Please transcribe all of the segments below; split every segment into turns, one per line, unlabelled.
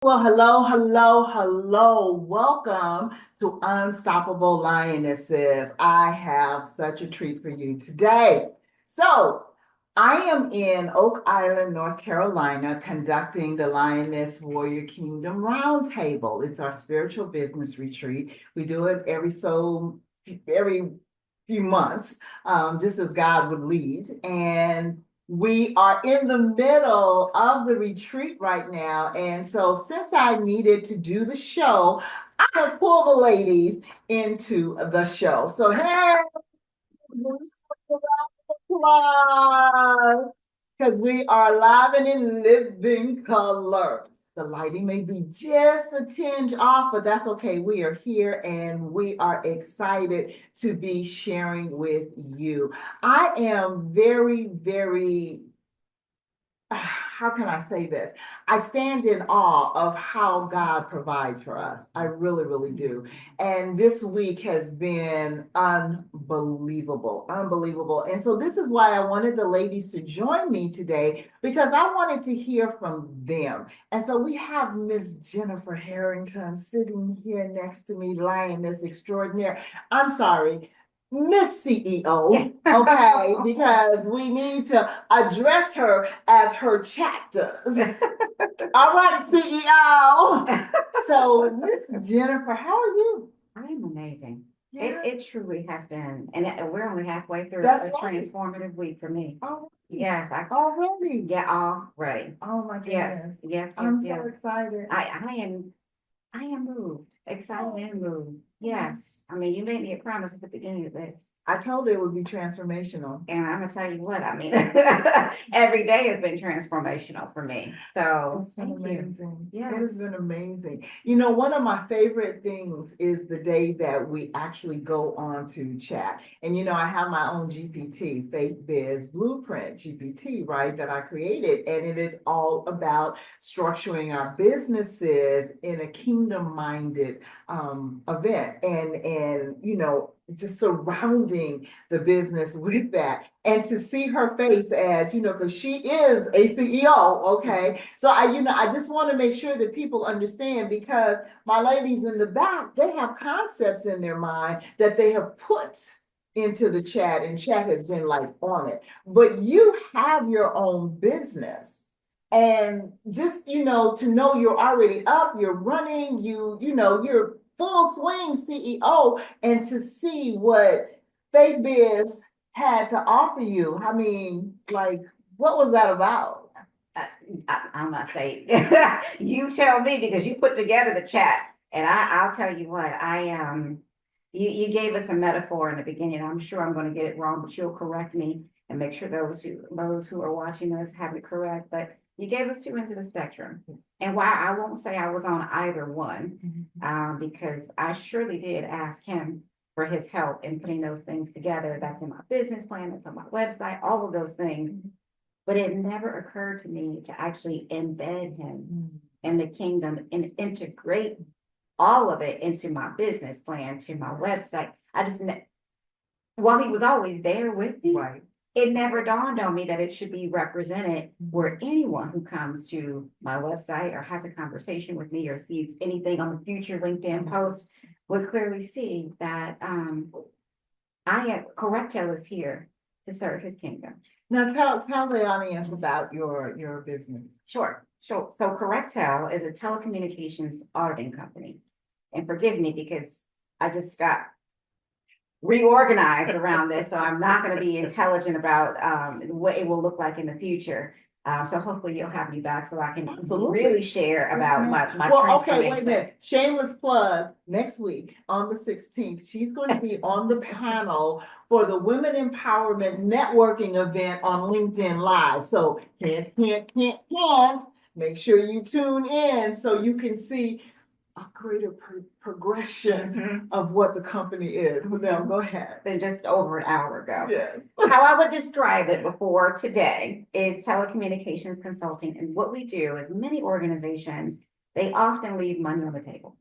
Well, hello, hello, hello. Welcome to Unstoppable Lionesses. I have such a treat for you today. So, I am in Oak Island, North Carolina, conducting the Lioness Warrior Kingdom Roundtable. It's our spiritual business retreat. We do it every few months, just as God would lead. And we are in the middle of the retreat right now. And so, since I needed to do the show, I pull the ladies into the show. So, hey, applause because we are live and in living color. The lighting may be just a tinge off, but that's okay. We are here and we are excited to be sharing with you. I am very, how can I say this? I stand in awe of how God provides for us. I really do. And this week has been unbelievable. And so this is why I wanted the ladies to join me today because I wanted to hear from them. And so we have Miss Jennifer Harrington sitting here next to me, lioness extraordinaire. I'm sorry. Miss CEO, okay, because we need to address her as her chat does. All right, CEO. So, Miss Jennifer, how are you?
I'm amazing.
Yeah,
It truly has been, and we're only halfway through
that's
a
right.
transformative week for me.
Oh,
Yes, I
already.
get all ready.
Oh my
Yes,
goodness.
yes,
I'm
yes,
so
yes.
excited.
I am moved, excited and moved. Yes, I mean, you made me a promise at the beginning of this,
I told her it would be transformational.
and I'm gonna tell you what, I mean, every day has been transformational for me. So
It's been
thank you.
amazing. It
Yes.
has been amazing. You know, one of my favorite things is the day that we actually go on to chat. And you know, I have my own GPT, Faith Biz Blueprint GPT, right, that I created. And it is all about structuring our businesses in a kingdom-minded event. And you know, just surrounding the business with that and to see her face as you know because she is a CEO, okay, so I just want to make sure that people understand because my ladies in the back, they have concepts in their mind that they have put into the chat and chat has been like on it, but you have your own business and just to know you're already up, you're running, you're full swing CEO, and to see what Faith Biz had to offer you. I mean, like, what was that about?
Uh, I'm not saying you tell me because you put together the chat, and I'll tell you what you gave us a metaphor in the beginning. I'm sure I'm going to get it wrong, but you'll correct me and make sure those who are watching us have it correct. But you gave us two ends of the spectrum, and why I won't say I was on either one, because I surely did ask him for his help in putting those things together. That's in my business plan. That's on my website. All of those things. But it never occurred to me to actually embed him in the kingdom and integrate all of it into my business plan, to my website. While he was always there with me,
Right.
it never dawned on me that it should be represented where anyone who comes to my website or has a conversation with me or sees anything on the future LinkedIn post would clearly see that I am Correcto is here to serve his kingdom.
Now tell the audience about your business.
Sure. So Correctel is a telecommunications auditing company. And forgive me because I just got reorganized around this, so I'm not going to be intelligent about what it will look like in the future. So hopefully you'll have me back so I can
Absolutely.
really share about my
Well, okay, wait a
transformation.
minute. Shameless plug. Next week on the 16th, she's going to be on the panel for the Women Empowerment Networking event on LinkedIn Live. So can't. Make sure you tune in so you can see a greater progression of what the company is. Well, now go ahead.
Than just over an hour ago.
Yes.
How I would describe it before today is telecommunications consulting. And what we do is many organizations, they often leave money on the table.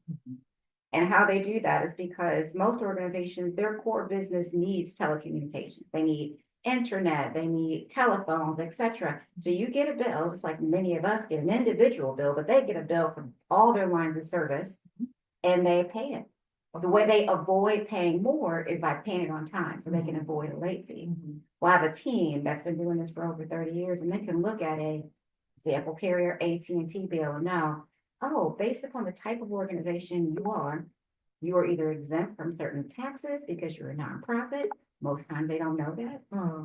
And how they do that is because most organizations, their core business needs telecommunications. They need internet, they need telephones, etc. So you get a bill, just like many of us get an individual bill, but they get a bill for all their lines of service and they pay it. The way they avoid paying more is by paying it on time, so they can avoid a late fee. Well, I have a team that's been doing this for over 30 years, and they can look at a example carrier AT&T bill and know, oh, based upon the type of organization you are either exempt from certain taxes because you're a nonprofit. Most times they don't know that.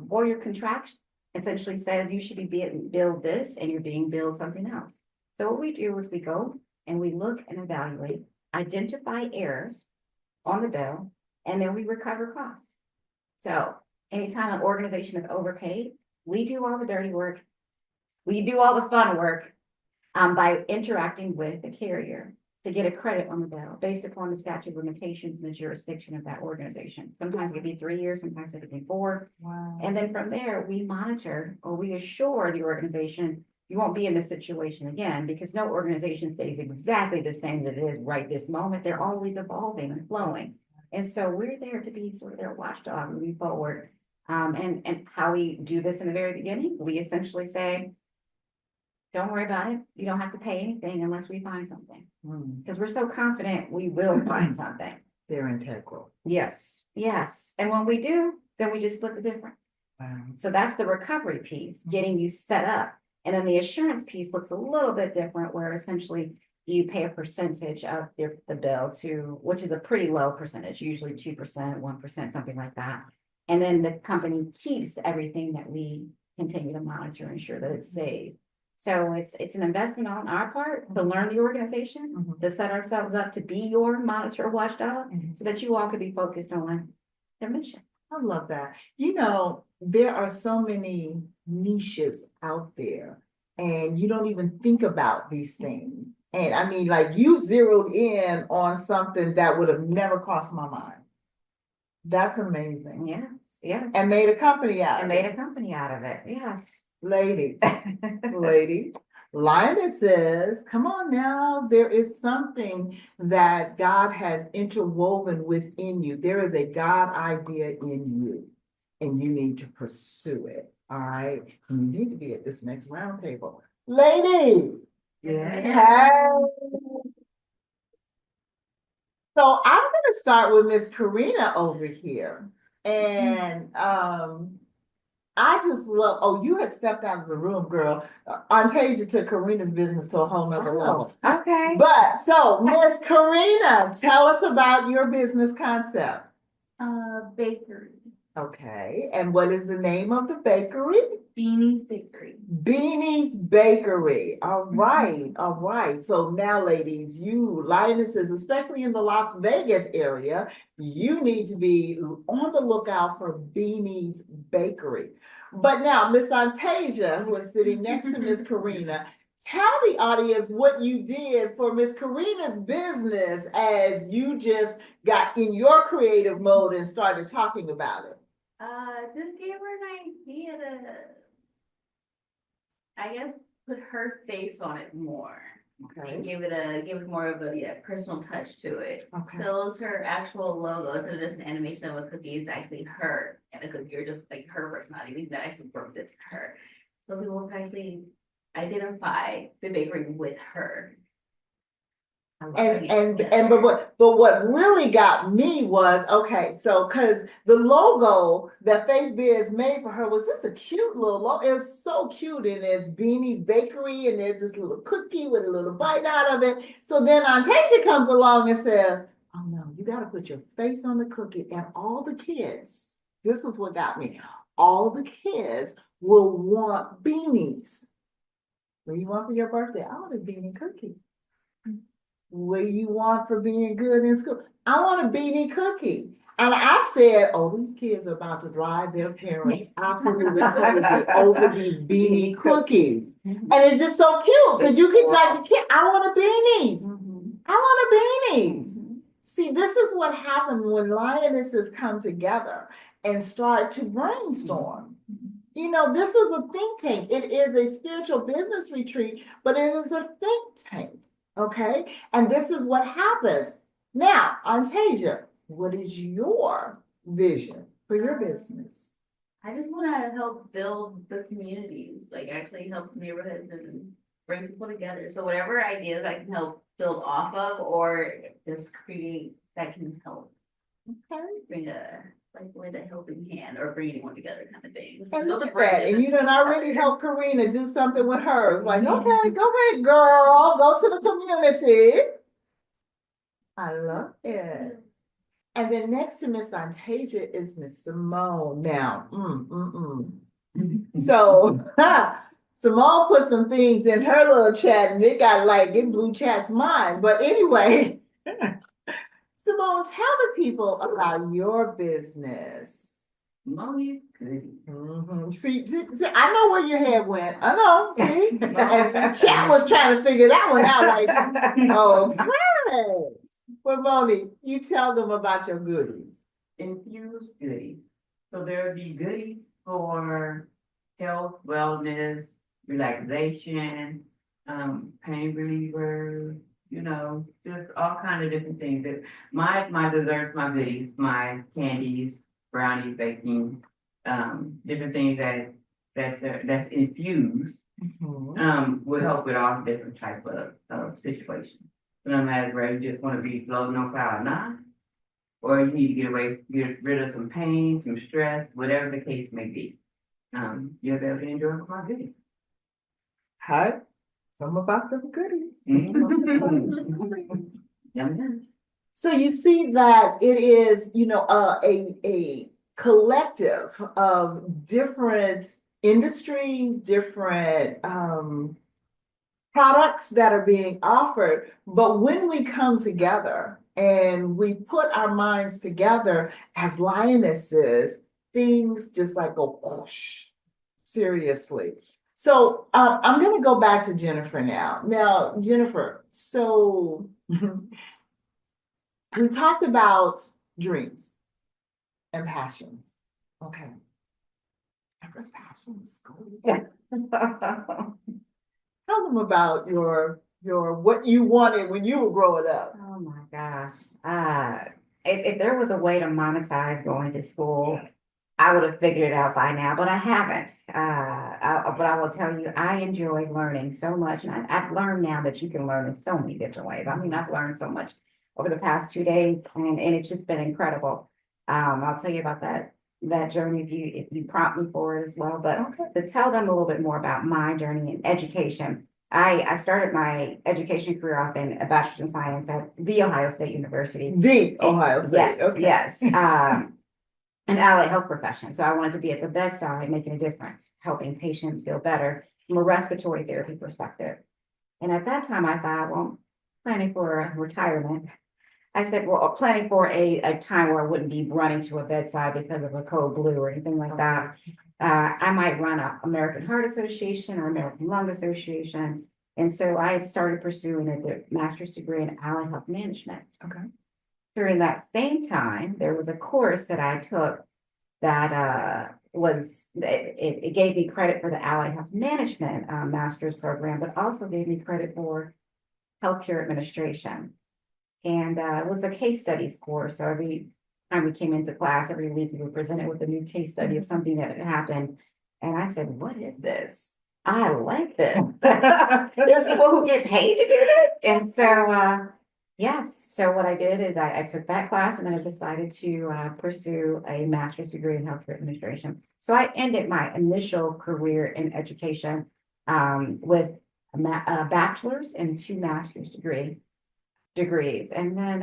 Or your contract essentially says you should be billed this and you're being billed something else. So what we do is we go and we look and evaluate, identify errors on the bill, and then we recover costs. So anytime an organization is overpaid, we do all the dirty work. We do all the fun work by interacting with the carrier to get a credit on the bill based upon the statute of limitations and the jurisdiction of that organization. Sometimes it could be 3 years, sometimes it could be 4.
Wow.
And then from there, we monitor or we assure the organization you won't be in this situation again, because no organization stays exactly the same that it is right this moment. They're always evolving and flowing. And so we're there to be sort of their watchdog moving forward. And how we do this in the very beginning, we essentially say, don't worry about it. You don't have to pay anything unless we find something. Because we're so confident we will find something.
They're integral.
Yes, yes. And when we do, then we just split the difference.
Wow.
So that's the recovery piece, getting you set up. And then the assurance piece looks a little bit different, where essentially you pay a percentage of the bill to, which is a pretty low percentage, usually 2%, 1%, something like that. And then the company keeps everything that we continue to monitor and ensure that it's safe. So it's an investment on our part to learn the organization, to set ourselves up to be your monitor watchdog, so that you all could be focused on their mission.
I love that. You know, there are so many niches out there, and you don't even think about these things. And I mean, like, you zeroed in on something that would have never crossed my mind. That's amazing.
Yes, yes.
And made a company out of
And made
it.
a company out of it. Yes.
Ladies, ladies, Lionesses, come on now. There is something that God has interwoven within you. There is a God idea in you, and you need to pursue it. All right. You need to be at this next round table. Ladies.
Yeah.
So I'm going to start with Miss Karina over here. And I just love, oh, you had stepped out of the room, girl. Antasia took Karina's business to a whole nother level.
Okay.
But so, Miss Karina, tell us about your business concept.
Bakery.
Okay, and what is the name of the bakery?
Beanie's Bakery.
Beanie's Bakery. All right, all right. So now, ladies, you Lionesses, especially in the Las Vegas area, you need to be on the lookout for Beanie's Bakery. But now, Miss Antasia, who is sitting next to Miss Karina, tell the audience what you did for Miss Karina's business as you just got in your creative mode and started talking about it.
Just gave her an idea to, I guess, put her face on it more.
Okay.
And give it more of a personal touch to it.
Okay.
So it was her actual logo, instead of just an animation of a cookie, it's actually her. And the cookie, you're just like her personality, that actually brings it to her. So people can actually identify the bakery with her.
But what really got me was, okay, so because the logo that Faith Biz made for her was just a cute little logo. It's so cute, and it's Beanie's Bakery, and there's this little cookie with a little bite out of it. So then Antasia comes along and says, oh no, you got to put your face on the cookie, and all the kids, this is what got me, all the kids will want beanies. What do you want for your birthday? I want a beanie cookie. What do you want for being good in school? I want a beanie cookie. And I said, oh, these kids are about to drive their parents absolutely crazy over these beanie cookies. And it's just so cute because you can like the kid, I want a beanies. I want a beanies. See, this is what happens when Lionesses come together and start to brainstorm. You know, this is a think tank. It is a spiritual business retreat, but it is a think tank. Okay, and this is what happens. Now, Antasia, what is your vision for your business?
I just wanna help build the communities, like actually help neighborhoods and bring people together. So whatever ideas I can help build off of or just create that can help
Okay.
bring like lend a helping hand or bring anyone together kind of thing.
And
Build
look
a
at
bridge
that, and you
that's
done already
together.
helped Karina do something with hers, like,
Mhm.
okay, go ahead, girl, go to the community. I love it. And then next to Miss Antasia is Miss Simone. Now, so Simone put some things in her little chat, and it blew chat's mind. But anyway, Simone, tell the people about your business.
Money, good.
See, I know where your head went. I know. See, and chat was trying to figure that one out. Like, oh, okay. Well, Moni, you tell them about your goodies.
Infused goodies. So there'll be goodies for health, wellness, relaxation, pain reliever, just all kind of different things. My desserts, my goodies, my candies, brownies, baking, different things that's infused, will help with all different type of situations. So no matter whether you just want to be floating on cloud nine, or you need to get rid of some pain, some stress, whatever the case may be. You'll be able to enjoy my goodies.
Hi, some about the goodies.
Yum, yum.
So you see that it is, a collective of different industries, different products that are being offered. But when we come together and we put our minds together as lionesses, things just like go whoosh, seriously. So I'm going to go back to Jennifer now. Now, Jennifer, so we talked about dreams and passions. Okay. My first passion was school. Tell them about your what you wanted when you were growing up.
Oh my gosh. If there was a way to monetize going to school, I would have figured it out by now, but I haven't. But I will tell you, I enjoy learning so much. And I've learned now that you can learn in so many different ways. I mean, I've learned so much over the past 2 days, and it's just been incredible. I'll tell you about that journey if you prompt me for it as well. But
Okay.
to tell them a little bit more about my journey in education, I started my education career off in a bachelor's in science at the Ohio State University.
The Ohio State.
Yes,
Okay.
yes. An allied health profession. So I wanted to be at the bedside, making a difference, helping patients feel better from a respiratory therapy perspective. And at that time, I thought, well, planning for a retirement. I said, well, planning for a time where I wouldn't be running to a bedside because of a cold blue or anything like that. I might run a American Heart Association or American Lung Association. And so I started pursuing a master's degree in allied health management.
Okay.
During that same time, there was a course that I took that it gave me credit for the allied health management master's program, but also gave me credit for healthcare administration. And it was a case studies course. So every time we came into class, every week we were presented with a new case study of something that had happened. And I said, what is this? I like this. There's people who get paid to do this. And so, yes. So what I did is I took that class and then I decided to pursue a master's degree in healthcare administration. So I ended my initial career in education with a bachelor's and 2 master's degrees. And then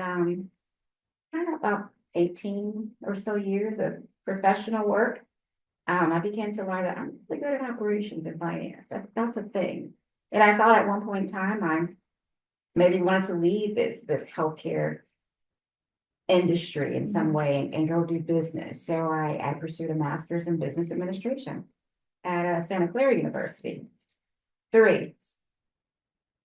kind of about 18 or so years of professional work. I began to learn that I'm really good at operations and finance. That's a thing. And I thought at one point in time, I maybe wanted to leave this healthcare industry in some way and go do business. So I pursued a master's in business administration at Santa Clara University. 3.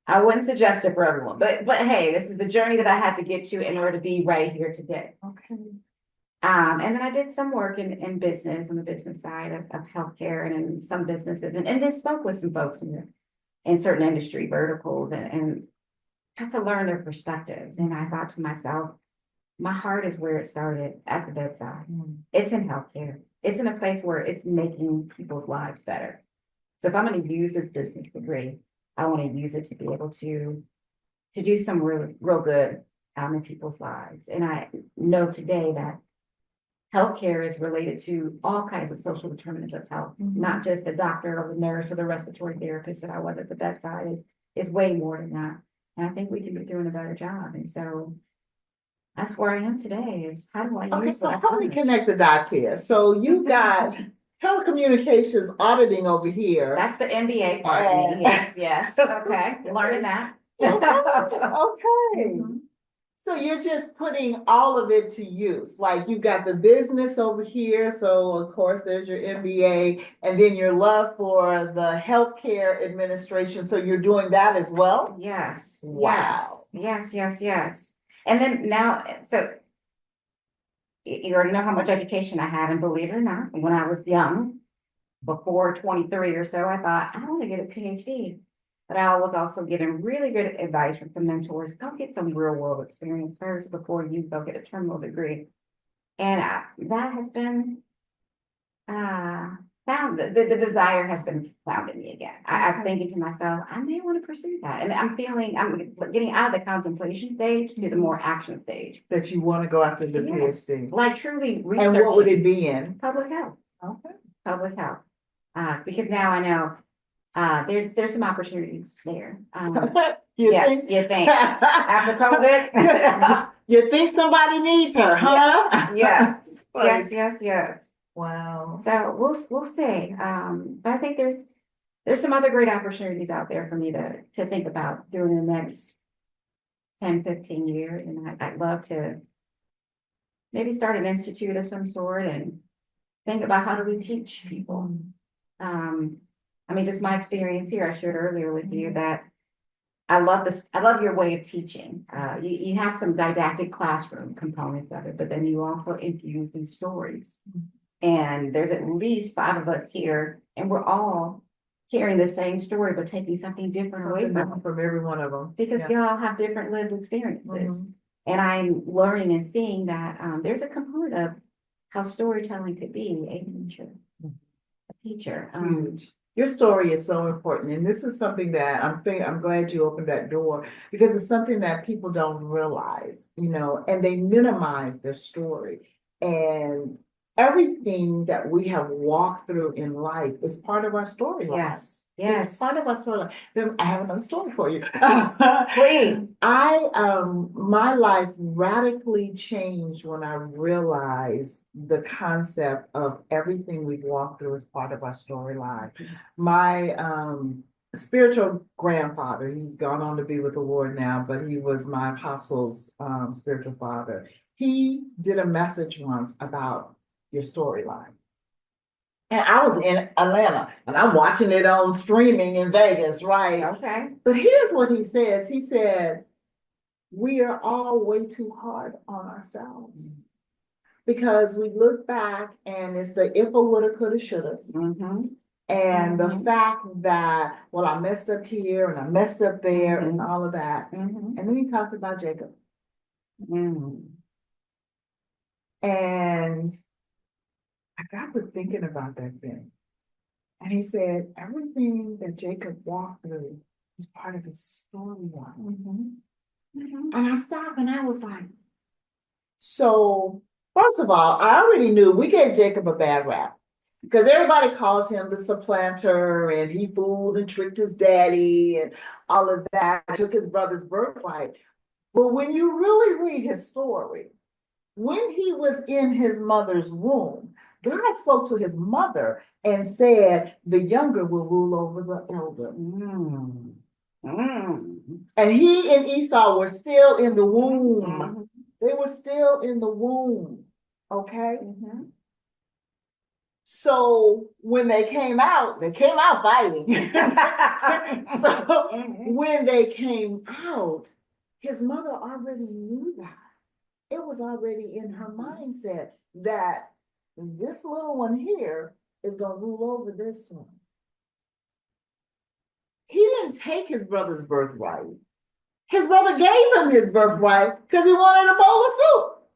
I wouldn't suggest it for everyone, but hey, this is the journey that I had to get to in order to be right here today.
Okay.
And then I did some work in business on the business side of healthcare and in some businesses and just spoke with some folks in certain industry verticals and got to learn their perspectives. And I thought to myself, my heart is where it started, at the bedside.
Mm.
It's in healthcare. It's in a place where it's making people's lives better. So if I'm going to use this business degree, I want to use it to be able to do some real good in people's lives. And I know today that healthcare is related to all kinds of social determinants of health,
Mhm.
not just the doctor or the nurse or the respiratory therapist that I was at the bedside. Is way more than that. And I think we can be doing a better job. And so that's where I am today, is how do I
Okay,
use
so
what I
help me
learned?
connect the dots here. So you got telecommunications auditing over here.
That's the MBA part of
And-
me. Yes, yes. Okay, learning that.
Okay.
Mhm.
So you're just putting all of it to use. Like you've got the business over here. So of course there's your MBA and then your love for the healthcare administration. So you're doing that as well?
Yes.
Wow.
Yes. And then now, so you already know how much education I had, and believe it or not, when I was young, before 23 or so, I thought, I want to get a PhD. But I was also getting really good advice from some mentors. Go get some real world experience first before you go get a terminal degree. And that has been found, the desire has been found in me again. I'm thinking to myself, I may want to pursue that. And I'm getting out of the contemplation stage to the more action stage.
That you want to go after the
Yes.
PhD.
Like truly
And what would
researching
it be in?
public health.
Okay.
Public health. Because now I know there's some opportunities there.
You
Yes,
think?
you think. After COVID?
You think somebody needs her, huh?
Yes.
Like,
Yes.
wow.
So we'll see. But I think there's some other great opportunities out there for me to think about during the next 10, 15 years. And I'd love to maybe start an institute of some sort and think about how do we teach people. I mean, just my experience here, I shared earlier with you that I love this. I love your way of teaching. You have some didactic classroom components of it, but then you also infuse these stories. And there's at least 5 of us here, and we're all hearing the same story, but taking something different away
Something
from
different
it.
from every one of them.
Because
Yeah.
we all have different lived experiences.
Mhm.
And I'm learning and seeing that there's a component of how storytelling could be a teacher. A teacher.
Huge. Your story is so important, and this is something that I'm glad you opened that door because it's something that people don't realize, and they minimize their story. And everything that we have walked through in life is part of our storyline.
Yes.
It's
Yes.
part of our storyline. Then I have another story for you.
Please.
My life radically changed when I realized the concept of everything we've walked through as part of our storyline. My spiritual grandfather, he's gone on to be with the Lord now, but he was my apostle's spiritual father. He did a message once about your storyline. And I was in Atlanta and I'm watching it on streaming in Vegas, right?
Okay.
But here's what he says. He said, we are all way too hard on ourselves because we look back and it's the if a woulda, coulda, shoulda.
Mm-hmm.
And the
Mhm.
fact that, well, I messed up here and I messed up there and all of that.
Mm-hmm.
And then he talked about Jacob.
Mm.
And I got to thinking about that thing. And he said, everything that Jacob walked through is part of his storyline.
Mm-hmm. Mm-hmm.
And I stopped and I was like, so first of all, I already knew we gave Jacob a bad rap because everybody calls him the supplanter and he fooled and tricked his daddy and all of that, took his brother's birthright. But when you really read his story, when he was in his mother's womb, God spoke to his mother and said, the younger will rule over the elder.
Mm. Mm.
And he and Esau were still in the womb.
Mhm.
They were still in the womb. Okay.
Mhm.
So when they came out fighting. So
Mhm.
when they came out, his mother already knew that. It was already in her mindset that this little one here is going to rule over this one. He didn't take his brother's birthright. His brother gave him his birthright because he wanted a bowl of soup.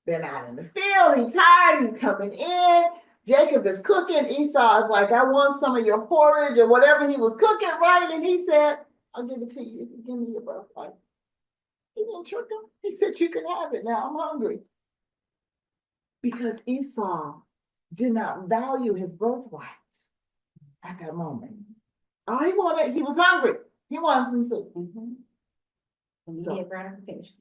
been out in the field, he's tired, he's coming in. Jacob is cooking. Esau is like, I want some of your porridge or whatever he was cooking, right? And he said, I'll give it to you if you give me your birthright. He didn't trick him. He said, you can have it now. I'm hungry. Because Esau did not value his birthright at that moment. All he wanted, he was hungry. He wanted some soup.
Immediate gratification.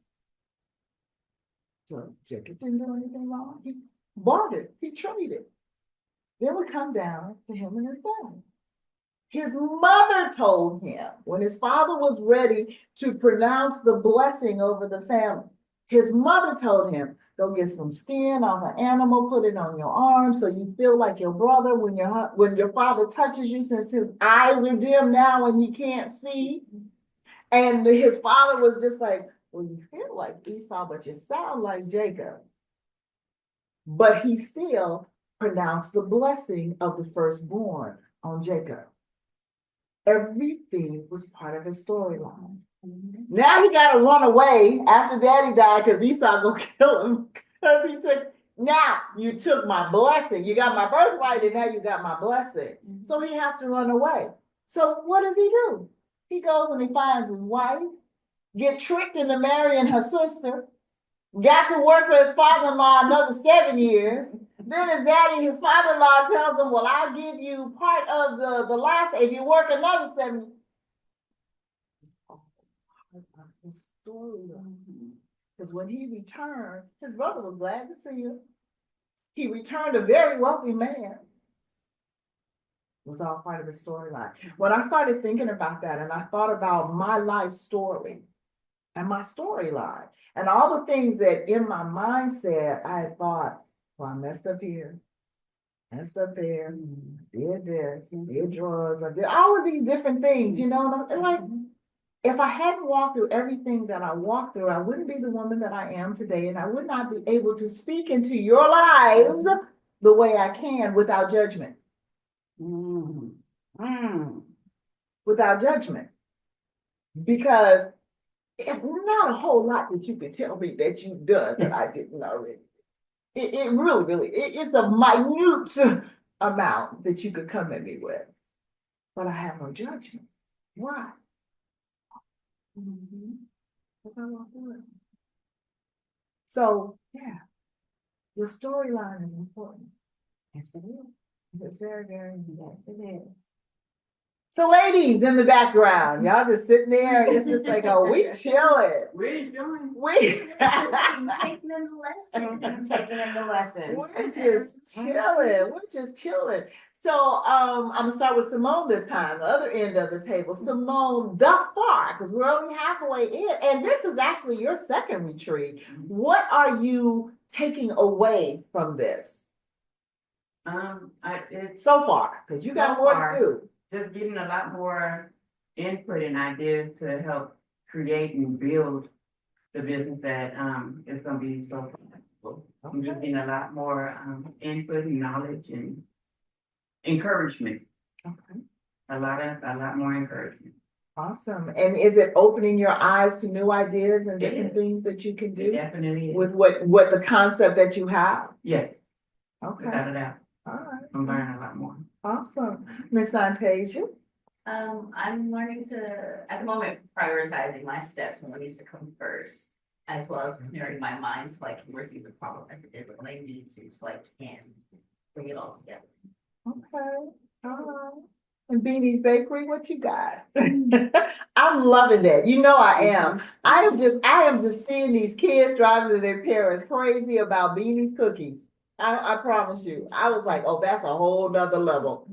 So Jacob didn't do anything wrong. He bought it. He traded. Then we come down to him and his family. His mother told him when his father was ready to pronounce the blessing over the family, his mother told him, go get some skin off an animal, put it on your arm so you feel like your brother when your father touches you, since his eyes are dim now and he can't see. And his father was just like, well, you feel like Esau, but you sound like Jacob. But he still pronounced the blessing of the firstborn on Jacob. Everything was part of his storyline. Now he got to run away after daddy died because Esau gonna kill him because now you took my blessing. You got my birthright and now you got my blessing. So he has to run away. So what does he do? He goes and he finds his wife, get tricked into marrying her sister, got to work for his father-in-law another 7 years. Then his father-in-law tells him, well, I'll give you part of the last, if you work another 7 years. It's all part of his story. Because when he returned, his brother was glad to see him. He returned a very wealthy man. It was all part of the storyline. When I started thinking about that and I thought about my life story and my storyline and all the things that in my mindset I had thought, well, I messed up here, messed up there, did this, did drugs, I did all of these different things, you know, and like, if I hadn't walked through everything that I walked through, I wouldn't be the woman that I am today, and I would not be able to speak into your lives the way I can without judgment. Without judgment. Because it's not a whole lot that you can tell me that you've done that I didn't already. It really, it's a minute amount that you could come at me with. But I have no judgment. Why? Because I walk through it. So, yeah, your storyline is important. Yes, it is. It's very, very important. Yes, it is. So, ladies in the background, y'all just sitting there and it's just like, oh, we chilling.
We're enjoying.
We
Taking in the lesson.
Taking in the lesson.
We're just chilling. We're just chilling. So I'm gonna start with Simone this time, the other end of the table. Simone, thus far, because we're only halfway in, and this is actually your second retreat. What are you taking away from this
It's
so far? Because you got
So
more
far.
to do.
just getting a lot more input and ideas to help create and build the business that is gonna be so successful. I'm just getting a lot more input and knowledge and encouragement.
Okay.
A lot more encouragement.
Awesome. And is it opening your eyes to new ideas and
It
different
is.
things that you can
It
do
definitely is.
with what the concept that you have?
Yes,
Okay.
without a doubt.
All right.
I'm learning a lot more.
Awesome. Miss Antasia?
I'm learning to, at the moment, prioritizing my steps and what needs to come first, as well as clearing my mind so I can receive the problem as it is when I need to, so I can bring it all together.
Okay, all right. And Beanie's Bakery, what you got? I'm loving that. You know I am. I am just seeing these kids driving their parents crazy about Beanie's cookies. I promise you. I was like, oh, that's a whole nother level.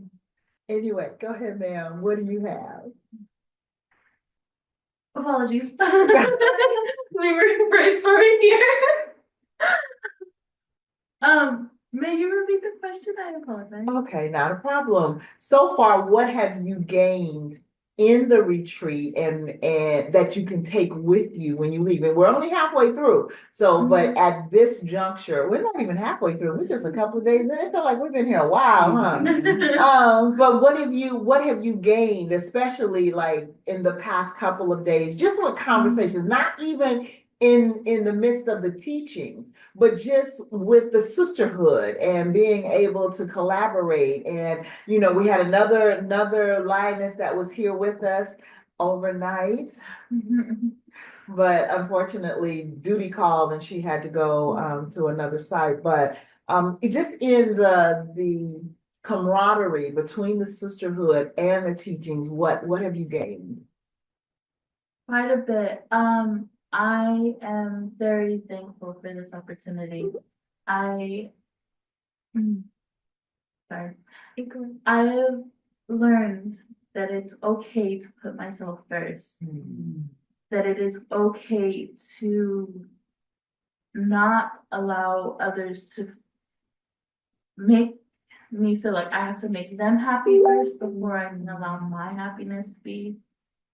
Anyway, go ahead, ma'am. What do you have?
Apologies. We were brainstorming here. May you repeat the question? I apologize.
Okay, not a problem. So far, what have you gained in the retreat and that you can take with you when you leave? And we're only halfway through. So, but at this juncture, we're not even halfway through. We're just a couple of days in. It felt like we've been here a while, huh? But what have you gained, especially like in the past couple of days, just with conversations, not even in the midst of the teachings, but just with the sisterhood and being able to collaborate. And, you know, we had another lioness that was here with us overnight. But unfortunately, duty called and she had to go to another site. But it just in the camaraderie between the sisterhood and the teachings, what have you gained?
Quite a bit. I am very thankful for this opportunity. I, sorry, I have learned that it's okay to put myself first, that it is okay to not allow others to make me feel like I have to make them happy first before I can allow my happiness to be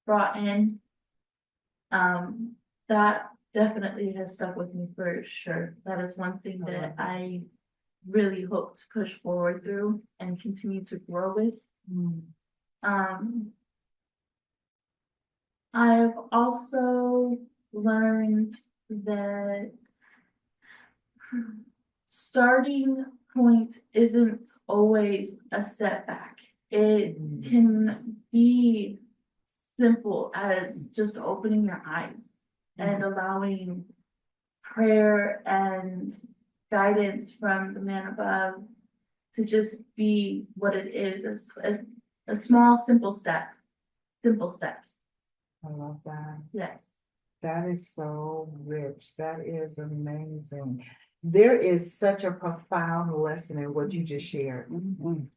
brought in. That definitely has stuck with me for sure. That is one thing that I really hope to push forward through and continue to grow with. I've also learned that starting point isn't always a setback. It can be simple as just opening your eyes and allowing prayer and guidance from the man above to just be what it is, a small, simple steps.
I love that.
Yes.
That is so rich. That is amazing. There is such a profound lesson in what you just shared.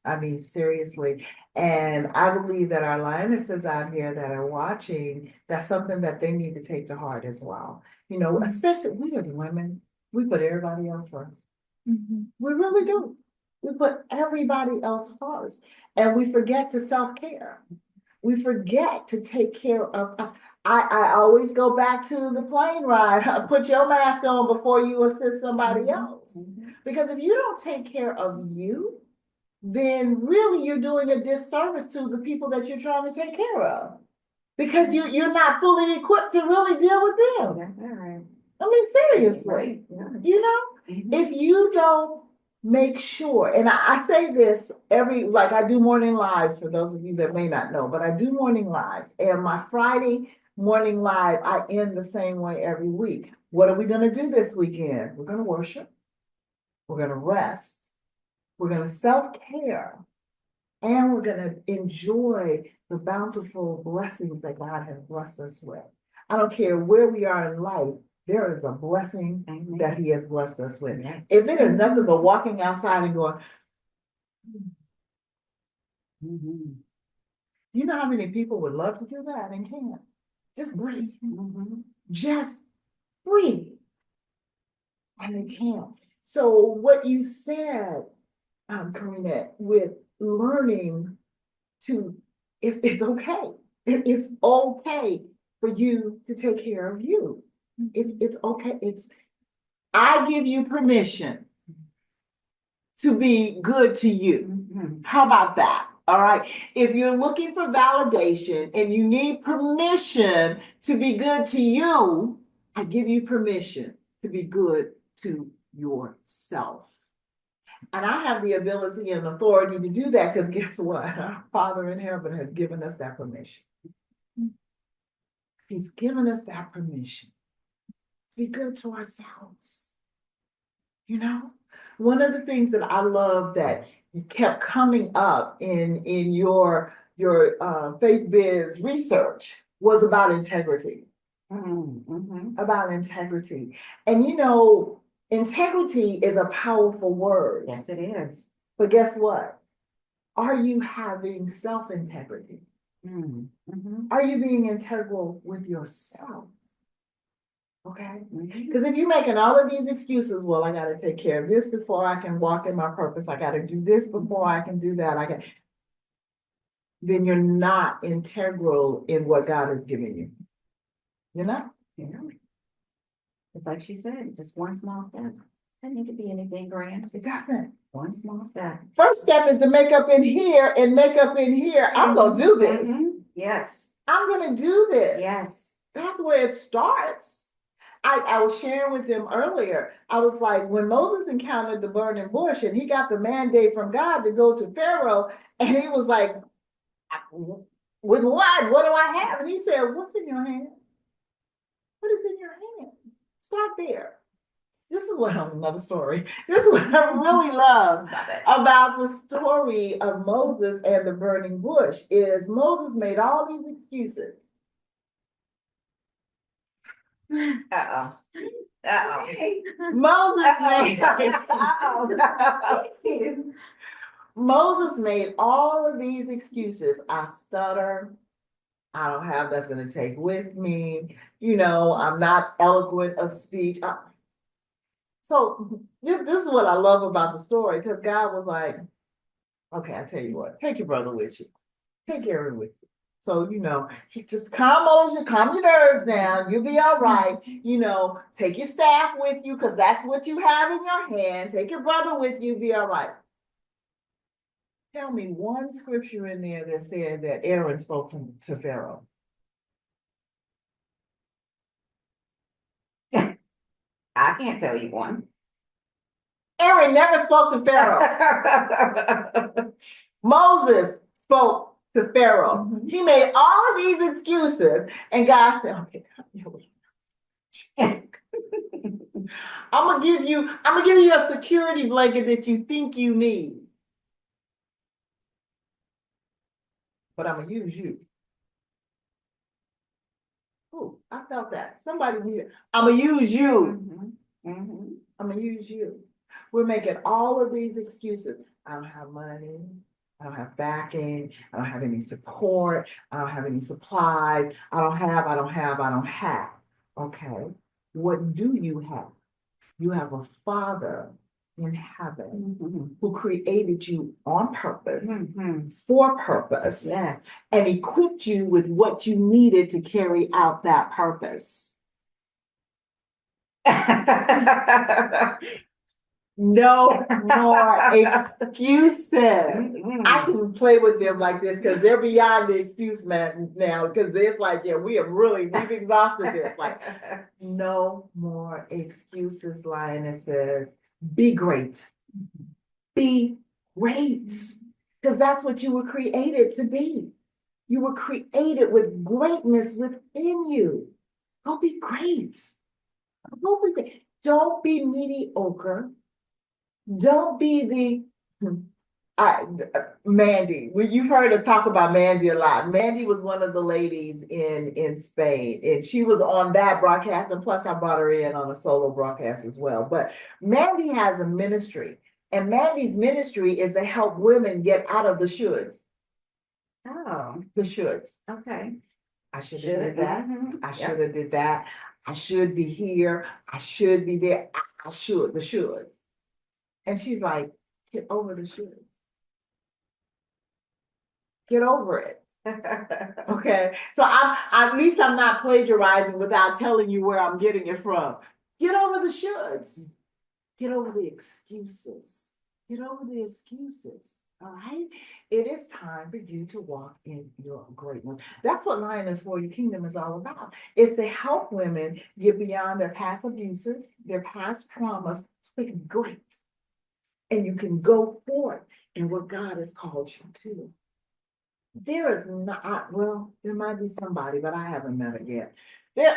I mean, seriously. And I believe that our lionesses out here that are watching, that's something that they need to take to heart as well. You know, especially we as women, we put everybody else first. We really do. We put everybody else first. And we forget to self-care. We forget to take care of. I always go back to the plane ride. Put your mask on before you assist somebody else. Because if you don't take care of you, then really you're doing a disservice to the people that you're trying to take care of. Because you're not fully equipped to really deal with them. I mean, seriously, you know, if you don't make sure, and I say this like I do morning lives for those of you that may not know, but I do morning lives, and my Friday morning live, I end the same way every week. What are we going to do this weekend? We're going to worship. We're going to rest. We're going to self-care. And we're going to enjoy the bountiful blessings that God has blessed us with. I don't care where we are in life, there is a blessing that He has blessed us with. If it is nothing but walking outside and going, you know how many people would love to do that and can't? Just breathe. Just breathe. And they can't. So what you said, Karina, with learning to, it's okay. It's okay for you to take care of you. It's okay. I give you permission to be good to you. How about that? All right. If you're looking for validation and you need permission to be good to you, I give you permission to be good to yourself. And I have the ability and authority to do that because guess what? Our Father in heaven has given us that permission. He's given us that permission to be good to ourselves. You know? One of the things that I love that kept coming up in your faith biz research was about integrity. About integrity. And you know, integrity is a powerful word.
Yes, it is.
But guess what? Are you having self-integrity? Are you being integral with yourself? Okay? Because if you're making all of these excuses, well, I got to take care of this before I can walk in my purpose. I got to do this before I can do that. Then you're not integral in what God has given you. You're not?
It's like she said, just one small step. Doesn't need to be anything grand.
It doesn't.
One small step.
First step is to make up in here and make up in here. I'm going to do this.
Yes.
I'm going to do this.
Yes.
That's where it starts. I was sharing with them earlier. I was like, when Moses encountered the burning bush and he got the mandate from God to go to Pharaoh, and he was like, with what? What do I have? And he said, what's in your hand? What is in your hand? Start there. This is what another story. This is what I really love
Love it.
about the story of Moses and the burning bush is Moses made all these excuses.
Uh-oh. Uh-oh.
Moses made
Uh-oh.
Moses made all of these excuses. I stutter. I don't have nothing to take with me. I'm not eloquent of speech. So this is what I love about the story, because God was like, okay, I tell you what, take your brother with you. Take Aaron with you. So, he just calm your nerves down. You'll be all right. Take your staff with you, because that's what you have in your hand. Take your brother with you, be all right. Tell me one scripture in there that said that Aaron spoke to Pharaoh.
I can't tell you one.
Aaron never spoke to Pharaoh. Moses spoke to Pharaoh. He made all of these excuses, and God said, okay, I'm gonna give you a security blanket that you think you need. But I'm gonna use you. Ooh, I felt that. Somebody here. I'm gonna use you. I'm gonna use you. We're making all of these excuses. I don't have money. I don't have backing. I don't have any support. I don't have any supplies. I don't have. Okay. What do you have? You have a Father in heaven who created you on purpose, for purpose,
Yes.
and equipped you with what you needed to carry out that purpose. No more excuses. I can play with them like this because they're beyond the excuse man now, because it's like, yeah, we've exhausted this. Like, no more excuses, Lionesses. Be great. Be great. Because that's what you were created to be. You were created with greatness within you. Go be great. Go be great. Don't be mediocre. Don't be Mandy. Well, you've heard us talk about Mandy a lot. Mandy was one of the ladies in Spain, and she was on that broadcast, and plus I brought her in on a solo broadcast as well. But Mandy has a ministry, and Mandy's ministry is to help women get out of the shoulds.
Oh,
The shoulds.
okay.
I should have did that. I
Yep.
should have did that. I should be here. I should be there. I should. The shoulds. And she's like, get over the shoulds. Get over it. Okay. So at least I'm not plagiarizing without telling you where I'm getting it from. Get over the shoulds. Get over the excuses. Get over the excuses. All right. It is time for you to walk in your greatness. That's what Lioness for Your Kingdom is all about. It's to help women get beyond their past abuses, their past traumas, so they can be great. And you can go forth in what God has called you to. There is not, well, there might be somebody, but I haven't met her yet.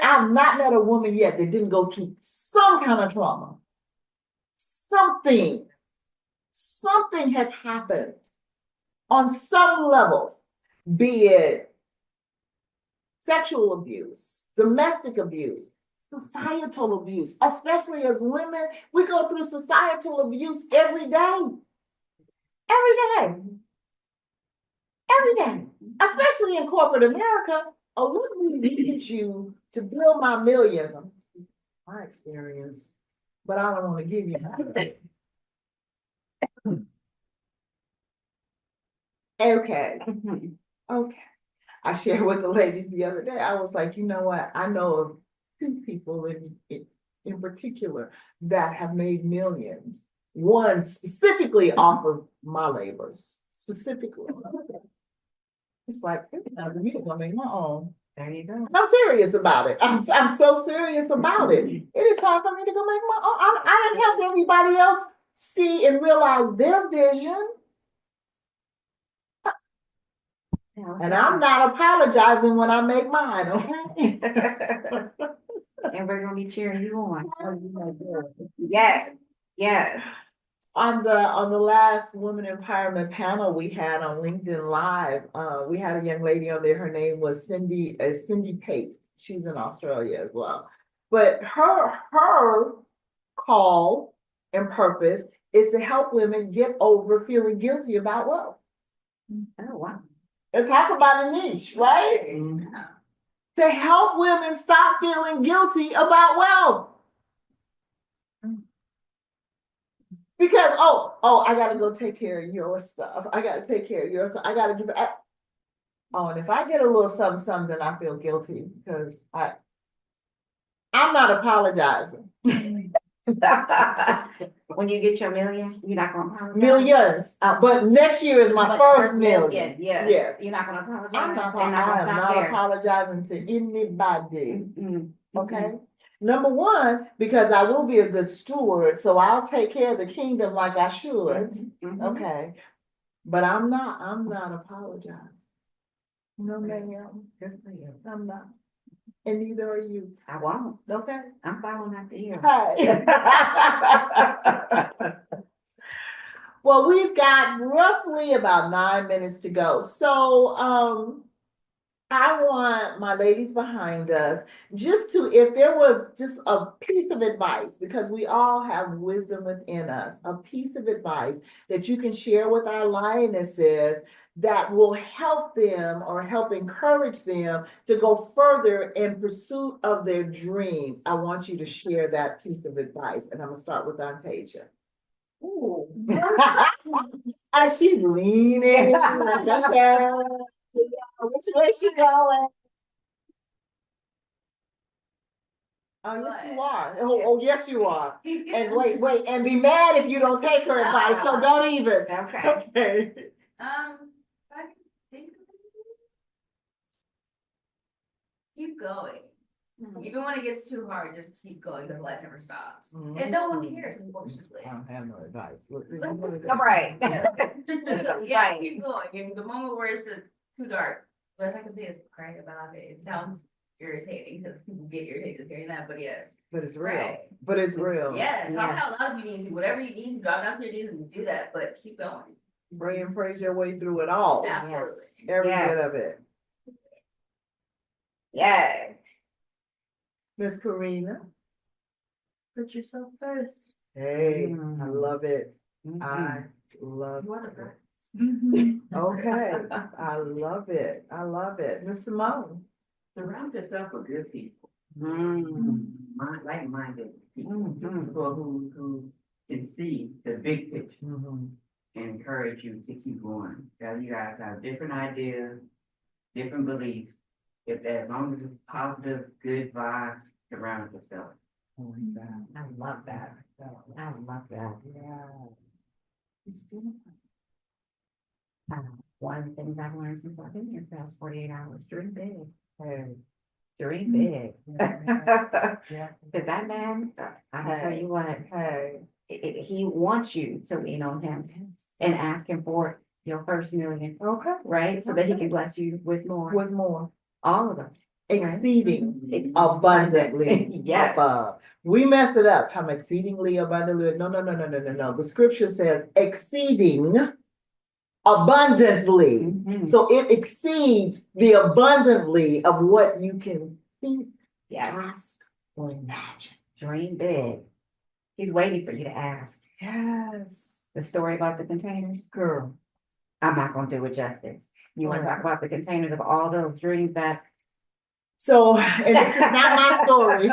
I've not met a woman yet that didn't go to some kind of trauma. Something has happened on some level, be it sexual abuse, domestic abuse, societal abuse. Especially as women, we go through societal abuse every day. Every day. Every day. Especially in corporate America. Oh, let me need you to build my millions. My experience, but I don't want to give you that. Okay. Okay. I shared with the ladies the other day. I was like, you know what? I know of two people in particular that have made millions. One specifically off of my labors. Specifically. It's like, it's not me to make my own.
There you go.
And I'm serious about it. I'm so serious about it. It is time for me to go make my own. I didn't help everybody else see and realize their vision. And I'm not apologizing when I make mine, okay?
And we're gonna be cheering you on. Yes, yes.
On the last women empowerment panel we had on LinkedIn Live, we had a young lady on there. Her name was Cindy Pate. She's in Australia as well. But her call and purpose is to help women get over feeling guilty about wealth.
Oh, wow.
And talk about a niche, right? To help women stop feeling guilty about wealth. Because, I gotta go take care of your stuff. I gotta take care of your stuff. I gotta do that. Oh, and if I get a little something, then I feel guilty because I'm not apologizing.
When you get your million, you're not gonna apologize?
Millions, but next year is my
But
first million.
Yes,
Yes.
you're not gonna apologize?
I'm not
They're there.
apologizing to anybody.
Mhm.
Okay. Number one, because I will be a good steward, so I'll take care of the kingdom like I should.
Mhm.
Okay. But I'm not apologizing. No, ma'am. Good for you. I'm not. And neither are you.
I won't.
Okay.
I'm following after you.
Hey. Well, we've got roughly about 9 minutes to go. So, I want my ladies behind us just to, if there was just a piece of advice, because we all have wisdom within us, a piece of advice that you can share with our lionesses that will help them or help encourage them to go further in pursuit of their dreams. I want you to share that piece of advice. And I'm gonna start with Antasia. Ooh. She's leaning. Which way she going? Oh, yes, you are. Oh, yes, you are. And wait, and be mad if you don't take her advice, so don't even.
Okay.
Okay.
I think keep going. Even when it gets too hard, just keep going because life never stops. And no one cares, unfortunately.
I don't have no advice. Look,
All right.
Yeah, keep going. And the moment where it's too dark, best I can say is cry about it. It sounds irritating because people get irritated just hearing that, but yes.
But it's real.
Right.
But it's real.
Yeah, talk
Yes.
out loud if you need to. Whatever you need to, drop down to your knees and do that, but keep going.
Pray and praise your way through it all.
Absolutely.
Every
Yes.
bit of it.
Yeah.
Miss Karina.
Put yourself first.
Hey, I love it.
Mhm.
I love
You want
it.
to
Mhm.
Okay, I love it. I love it. Miss Simone.
Surround yourself with good people,
Mm.
like-minded people,
Mhm.
people who can see the big picture
Mhm.
and encourage you to keep going. Because you guys have different ideas, different beliefs. If as long as it's positive, good vibes, surround yourself.
I like that.
I love that. I love that.
Yeah.
One of the things I've learned since I've been here the past 48 hours, dream big.
Hey.
Dream big.
Yeah.
Cause that man, I tell you what,
Hey.
he wants you to lean on him and ask him for your first million,
Okay.
right? So that he can bless you with more,
With more.
all of them.
Exceeding abundantly
Yes.
above. We mess it up. I'm exceedingly abundantly. No. The scripture says exceeding abundantly.
Mhm.
So it exceeds the abundantly of what you can think,
Yes,
ask, or imagine.
dream big. He's waiting for you to ask.
Yes.
The story about the containers,
Girl.
I'm not gonna do it justice. You wanna talk about the containers of all those dreams that.
So, and this is not my story.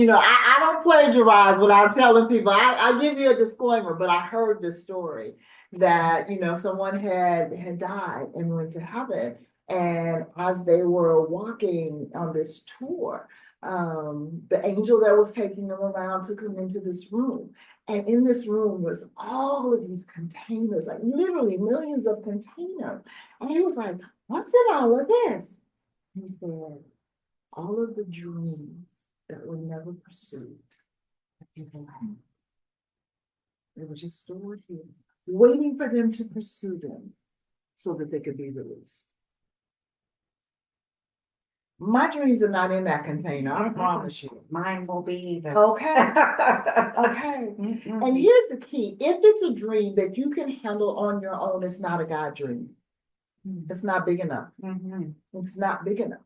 You know, I don't plagiarize what I'm telling people. I give you a disclaimer, but I heard this story that, you know, someone had died and went to heaven. And as they were walking on this tour, the angel that was taking them around took them into this room. And in this room was all of these containers, like literally millions of containers. And he was like, what's in all of this? He said, all of the dreams that were never pursued, that people had, they were just stored here, waiting for them to pursue them so that they could be released. My dreams are not in that container, I promise you.
Mine will be either.
Okay, okay. And here's the key. If it's a dream that you can handle on your own, it's not a God dream. It's not big enough.
Mhm.
It's not big enough.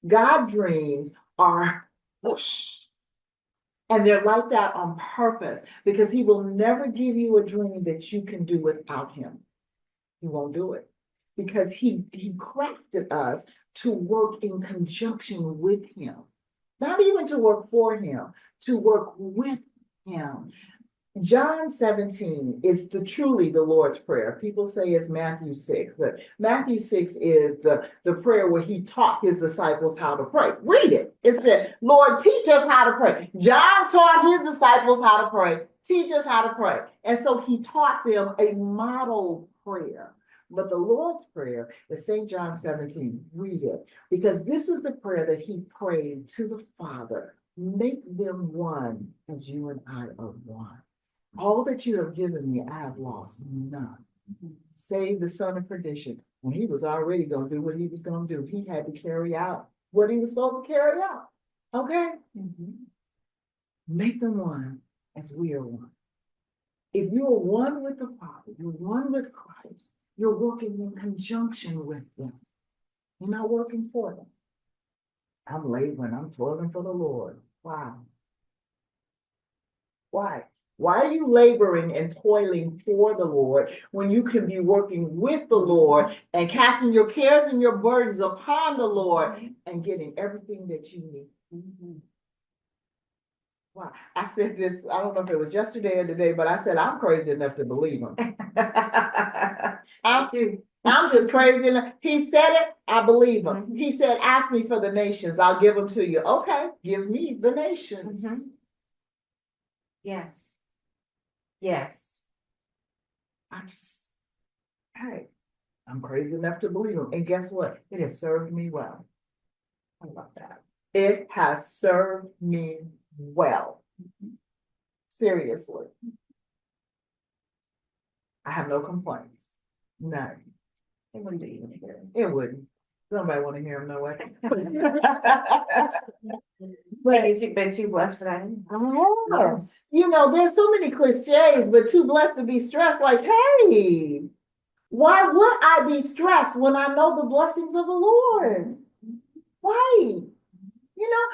God dreams are whoosh. And they're like that on purpose because he will never give you a dream that you can do without him. He won't do it because he crafted us to work in conjunction with him, not even to work for him, to work with him. John 17 is truly the Lord's Prayer. People say it's Matthew 6, but Matthew 6 is the prayer where he taught his disciples how to pray. Read it. It said, Lord, teach us how to pray. John taught his disciples how to pray. Teach us how to pray. And so he taught them a model prayer. But the Lord's Prayer is St. John 17. Read it. Because this is the prayer that he prayed to the Father. Make them one as you and I are one. All that you have given me, I have lost none. Save the son of perdition. When he was already going to do what he was going to do, he had to carry out what he was supposed to carry out. Okay? Make them one as we are one. If you are one with the Father, you're one with Christ, you're working in conjunction with them. You're not working for them. I'm laboring, I'm toiling for the Lord. Wow. Why? Why are you laboring and toiling for the Lord when you can be working with the Lord and casting your cares and your burdens upon the Lord and getting everything that you need? Wow. I said this, I don't know if it was yesterday or today, but I said, I'm crazy enough to believe him. I'm just crazy enough. He said it, I believe him. He said, ask me for the nations, I'll give them to you. Okay, give me the nations.
Yes. Yes.
Hey, I'm crazy enough to believe him. And guess what? It has served me well. I love that. It has served me well. Seriously. I have no complaints. None.
It wouldn't do you any good.
It wouldn't. Somebody want to hear him no way.
But you've been too blessed for that.
Yes. You know, there's so many cliches, but too blessed to be stressed. Like, hey, why would I be stressed when I know the blessings of the Lord? Why? You know,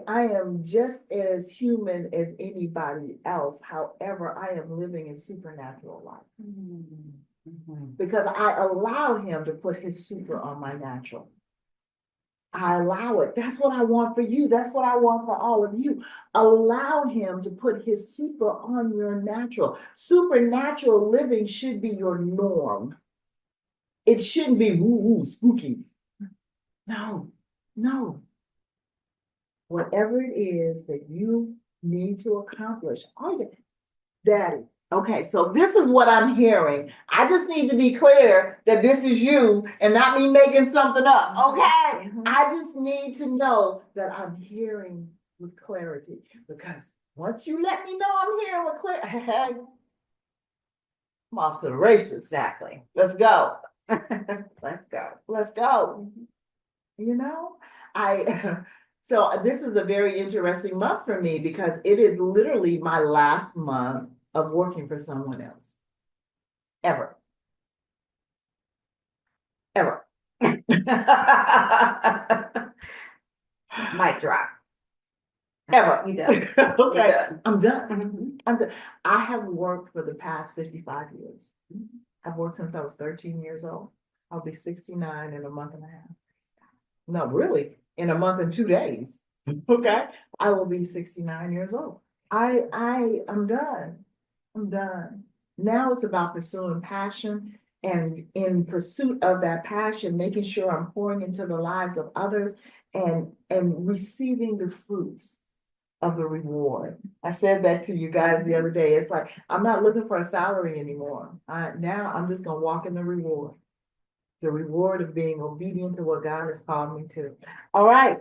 I am just as human as anybody else. However, I am living a supernatural life because I allow him to put his super on my natural. I allow it. That's what I want for you. That's what I want for all of you. Allow him to put his super on your natural. Supernatural living should be your norm. It shouldn't be woo-woo, spooky. No, no. Whatever it is that you need to accomplish, Daddy. Okay, so this is what I'm hearing. I just need to be clear that this is you and not me making something up. Okay, I just need to know that I'm hearing with clarity because once you let me know I'm hearing with clarity, I'm off to the races.
Exactly.
Let's go.
Let's go.
Let's go. You know, so this is a very interesting month for me because it is literally my last month of working for someone else. Ever.
Mic drop.
Ever.
You done.
Okay,
done.
I'm done. I'm done. I have worked for the past 55 years. I've worked since I was 13 years old. I'll be 69 in a month and a half. No, really, in a month and 2 days. Okay, I will be 69 years old. I'm done. I'm done. Now it's about pursuing passion and in pursuit of that passion, making sure I'm pouring into the lives of others and receiving the fruits of the reward. I said that to you guys the other day. It's like, I'm not looking for a salary anymore. Now I'm just gonna walk in the reward. the reward of being obedient to what God has called me to. All right,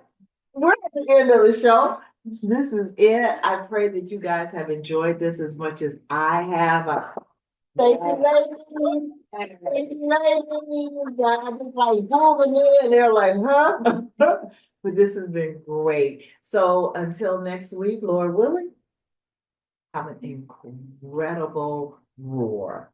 we're at the end of the show. This is it. I pray that you guys have enjoyed this as much as I have. Thank you, ladies. Thank you, ladies. I just like moving in, and they're like, huh? But this has been great. So until next week, Lord willing, have an incredible roar.